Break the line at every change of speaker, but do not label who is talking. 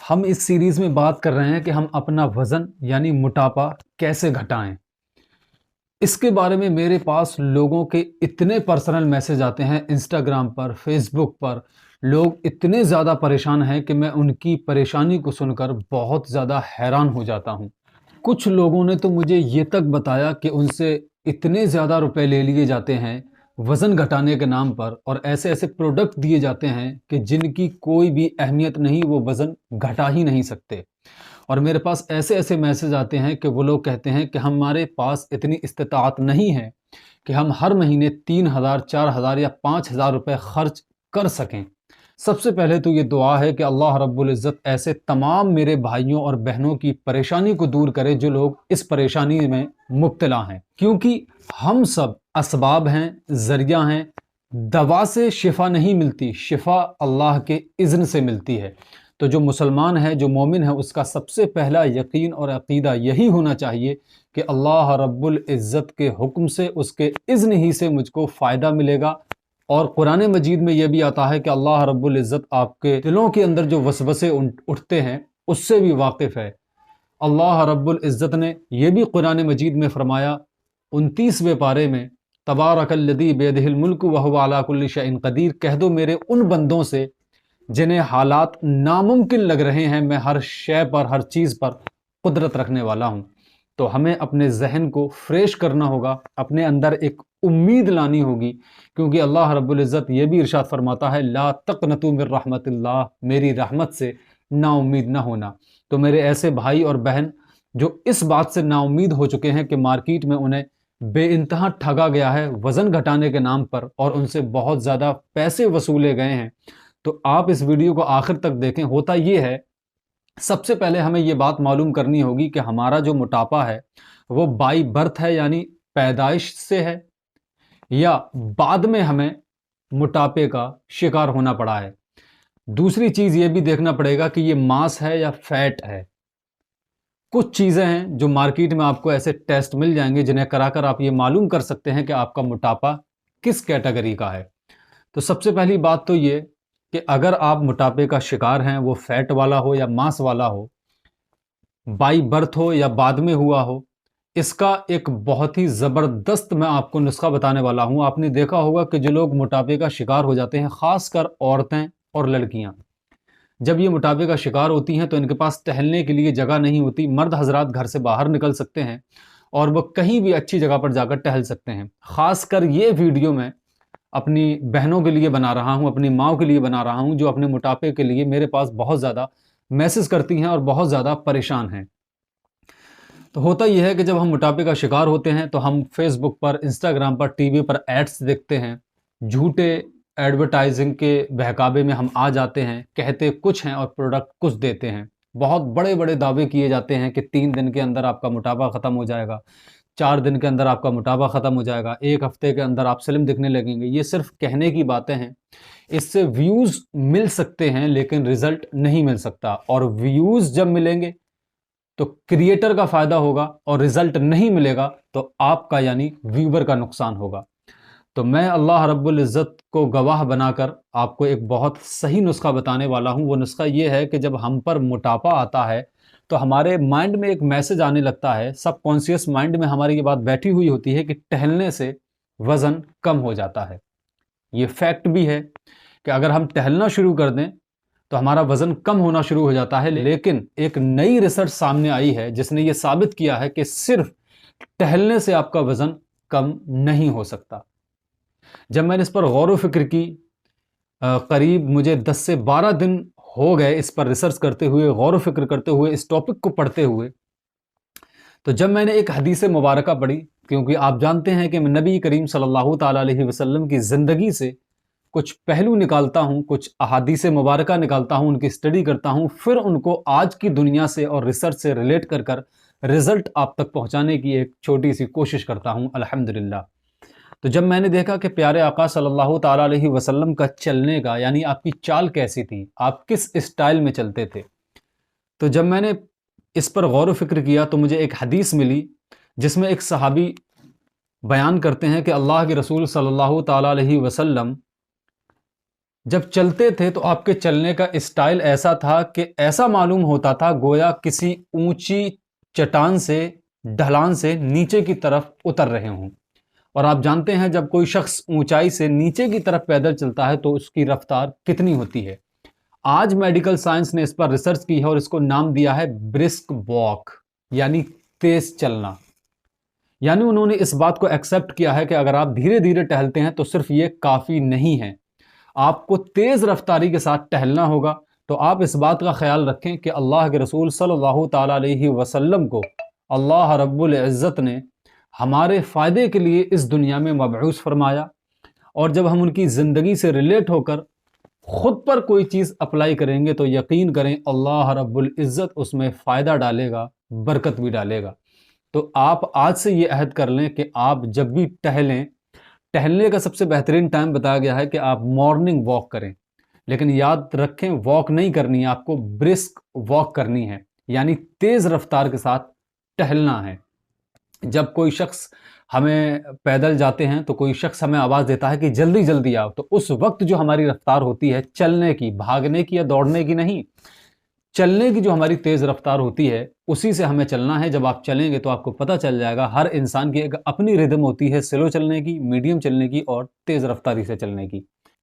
ہم اس سیریز میں بات کر رہے ہیں کہ ہم اپنا وزن یعنی موٹاپا کیسے گھٹائیں۔ اس کے بارے میں میرے پاس لوگوں کے اتنے پرسنل میسج آتے ہیں، انسٹاگرام پر، فیس بک پر۔ لوگ اتنے زیادہ پریشان ہیں کہ میں ان کی پریشانی کو سن کر بہت زیادہ حیران ہو جاتا ہوں۔ کچھ لوگوں نے تو مجھے یہ تک بتایا کہ ان سے اتنے زیادہ روپے لے لیے جاتے ہیں وزن گھٹانے کے نام پر، اور ایسے ایسے پروڈکٹ دیے جاتے ہیں کہ جن کی کوئی بھی اہمیت نہیں، وہ وزن گھٹا ہی نہیں سکتے۔ اور میرے پاس ایسے ایسے میسج آتے ہیں کہ وہ لوگ کہتے ہیں کہ ہمارے پاس اتنی استطاعت نہیں ہے کہ ہم ہر مہینے 3,000 4,000 یا 5,000 روپے خرچ کر سکیں۔ سب سے پہلے تو یہ دعا ہے کہ اللہ رب العزت ایسے تمام میرے بھائیوں اور بہنوں کی پریشانی کو دور کرے جو لوگ اس پریشانی میں مبتلا ہیں، کیونکہ ہم سب اسباب ہیں، ذریعہ ہیں۔ دوا سے شفا نہیں ملتی، شفا اللہ کے اذن سے ملتی ہے۔ تو جو مسلمان ہے، جو مومن ہے، اس کا سب سے پہلا یقین اور عقیدہ یہی ہونا چاہیے کہ اللہ رب العزت کے حکم سے، اس کے اذن ہی سے مجھ کو فائدہ ملے گا۔ اور قرآن مجید میں یہ بھی آتا ہے کہ اللہ رب العزت آپ کے دلوں کے اندر جو وسوسے اٹھتے ہیں اس سے بھی واقف ہے۔ اللہ رب العزت نے یہ بھی قرآن مجید میں فرمایا 29ویں پارے میں، تبارک الذی بیدہ الملک وہو علی کل شیء قدیر، کہہ دو میرے ان بندوں سے جنہیں حالات ناممکن لگ رہے ہیں، میں ہر شے پر، ہر چیز پر قدرت رکھنے والا ہوں۔ تو ہمیں اپنے ذہن کو فریش کرنا ہوگا، اپنے اندر ایک امید لانی ہوگی، کیونکہ اللہ رب العزت یہ بھی ارشاد فرماتا ہے لا تقنطوا من رحمت اللہ، میری رحمت سے نا امید نہ ہونا۔ تو میرے ایسے بھائی اور بہن جو اس بات سے نا امید ہو چکے ہیں کہ مارکیٹ میں انہیں بے انتہا ٹھگا گیا ہے وزن گھٹانے کے نام پر، اور ان سے بہت زیادہ پیسے وصولے گئے ہیں، تو آپ اس ویڈیو کو آخر تک دیکھیں۔ ہوتا یہ ہے، سب سے پہلے ہمیں یہ بات معلوم کرنی ہوگی کہ ہمارا جو موٹاپا ہے وہ بائی برتھ ہے، یعنی پیدائش سے ہے، یا بعد میں ہمیں موٹاپے کا شکار ہونا پڑا ہے۔ دوسری چیز یہ بھی دیکھنا پڑے گا کہ یہ ماس ہے یا فیٹ ہے۔ کچھ چیزیں ہیں جو مارکیٹ میں آپ کو ایسے ٹیسٹ مل جائیں گے جنہیں کرا کر آپ یہ معلوم کر سکتے ہیں کہ آپ کا موٹاپا کس کیٹیگری کا ہے۔ تو سب سے پہلی بات تو یہ کہ اگر آپ موٹاپے کا شکار ہیں، وہ فیٹ والا ہو یا ماس والا ہو، بائی برتھ ہو یا بعد میں ہوا ہو، اس کا ایک بہت ہی زبردست میں آپ کو نسخہ بتانے والا ہوں۔ آپ نے دیکھا ہوگا کہ جو لوگ موٹاپے کا شکار ہو جاتے ہیں، خاص کر عورتیں اور لڑکیاں، جب یہ موٹاپے کا شکار ہوتی ہیں تو ان کے پاس ٹہلنے کے لیے جگہ نہیں ہوتی۔ مرد حضرات گھر سے باہر نکل سکتے ہیں اور وہ کہیں بھی اچھی جگہ پر جا کر ٹہل سکتے ہیں۔ خاص کر یہ ویڈیو میں اپنی بہنوں کے لیے بنا رہا ہوں، اپنی ماں کے لیے بنا رہا ہوں، جو اپنے موٹاپے کے لیے میرے پاس بہت زیادہ میسج کرتی ہیں اور بہت زیادہ پریشان ہیں۔ تو ہوتا یہ ہے کہ جب ہم موٹاپے کا شکار ہوتے ہیں تو ہم فیس بک پر، انسٹاگرام پر، ٹی وی پر ایڈز دیکھتے ہیں، جھوٹے ایڈورٹائزنگ کے بہکاوے میں ہم آ جاتے ہیں، کہتے کچھ ہیں اور پروڈکٹ کچھ دیتے ہیں۔ بہت بڑے بڑے دعوے کیے جاتے ہیں کہ 3 دن کے اندر آپ کا موٹاپا ختم ہو جائے گا، 4 دن کے اندر آپ کا موٹاپا ختم ہو جائے گا، 1 ہفتے کے اندر آپ سلم دکھنے لگیں گے۔ یہ صرف کہنے کی باتیں ہیں، اس سے ویوز مل سکتے ہیں لیکن رزلٹ نہیں مل سکتا، اور ویوز جب ملیں گے تو کریٹر کا فائدہ ہوگا، اور رزلٹ نہیں ملے گا تو آپ کا یعنی ویور کا نقصان ہوگا۔ تو میں اللہ رب العزت کو گواہ بنا کر آپ کو ایک بہت صحیح نسخہ بتانے والا ہوں۔ وہ نسخہ یہ ہے کہ جب ہم پر موٹاپا آتا ہے تو ہمارے مائنڈ میں ایک میسج آنے لگتا ہے، سب کانشیس مائنڈ میں ہماری یہ بات بیٹھی ہوئی ہوتی ہے کہ ٹہلنے سے وزن کم ہو جاتا ہے۔ یہ فیکٹ بھی ہے کہ اگر ہم ٹہلنا شروع کر دیں تو ہمارا وزن کم ہونا شروع ہو جاتا ہے، لیکن ایک نئی ریسرچ سامنے آئی ہے جس نے یہ ثابت کیا ہے کہ صرف ٹہلنے سے آپ کا وزن کم نہیں ہو سکتا۔ جب میں نے اس پر غور و فکر کی، قریب مجھے 10 سے 12 دن ہو گئے اس پر ریسرچ کرتے ہوئے، غور و فکر کرتے ہوئے، اس ٹاپک کو پڑھتے ہوئے، تو جب میں نے ایک حدیث مبارکہ پڑھی، کیونکہ آپ جانتے ہیں کہ میں نبی کریم صلی اللہ تعالیٰ علیہ وسلم کی زندگی سے کچھ پہلو نکالتا ہوں، کچھ احادیث مبارکہ نکالتا ہوں، ان کی اسٹڈی کرتا ہوں، پھر ان کو آج کی دنیا سے اور ریسرچ سے ریلیٹ کر کر رزلٹ آپ تک پہنچانے کی ایک چھوٹی سی کوشش کرتا ہوں الحمدللہ۔ تو جب میں نے دیکھا کہ پیارے آقا صلی اللہ تعالیٰ علیہ وسلم کا چلنے کا، یعنی آپ کی چال کیسی تھی، آپ کس اسٹائل میں چلتے تھے، تو جب میں نے اس پر غور و فکر کیا تو مجھے ایک حدیث ملی جس میں ایک صحابی بیان کرتے ہیں کہ اللہ کے رسول صلی اللہ تعالیٰ علیہ وسلم جب چلتے تھے تو آپ کے چلنے کا اسٹائل ایسا تھا کہ ایسا معلوم ہوتا تھا گویا کسی اونچی چٹان سے ڈھلان سے نیچے کی طرف اتر رہے ہوں۔ اور آپ جانتے ہیں جب کوئی شخص اونچائی سے نیچے کی طرف پیدل چلتا ہے تو اس کی رفتار کتنی ہوتی ہے۔ آج میڈیکل سائنس نے اس پر ریسرچ کی ہے اور اس کو نام دیا ہے برسک واک، یعنی تیز چلنا۔ یعنی انہوں نے اس بات کو ایکسپٹ کیا ہے کہ اگر آپ دھیرے دھیرے ٹہلتے ہیں تو صرف یہ کافی نہیں ہے، آپ کو تیز رفتاری کے ساتھ ٹہلنا ہوگا۔ تو آپ اس بات کا خیال رکھیں کہ اللہ کے رسول صلی اللہ تعالیٰ علیہ وسلم کو اللہ رب العزت نے ہمارے فائدے کے لیے اس دنیا میں مبعوث فرمایا، اور جب ہم ان کی زندگی سے ریلیٹ ہو کر خود پر کوئی چیز اپلائی کریں گے تو یقین کریں اللہ رب العزت اس میں فائدہ ڈالے گا، برکت بھی ڈالے گا۔ تو آپ آج سے یہ عہد کر لیں کہ آپ جب بھی ٹہلنے کا سب سے بہترین ٹائم بتایا گیا ہے کہ آپ مارننگ واک کریں، لیکن یاد رکھیں واک نہیں کرنی ہے، آپ کو برسک واک کرنی ہے، یعنی تیز رفتار کے ساتھ ٹہلنا ہے۔ جب کوئی شخص ہمیں پیدل جاتے ہیں تو کوئی شخص ہمیں آواز دیتا ہے کہ جلدی جلدی آؤ، تو اس وقت جو ہماری رفتار ہوتی ہے چلنے کی، بھاگنے کی یا دوڑنے کی نہیں، چلنے کی جو ہماری تیز رفتار ہوتی ہے اسی سے ہمیں چلنا ہے۔ جب آپ چلیں گے تو آپ کو پتہ چل جائے گا ہر انسان کی ایک اپنی ردم ہوتی ہے، سلو چلنے کی، میڈیم چلنے کی اور تیز رفتاری سے چلنے کی۔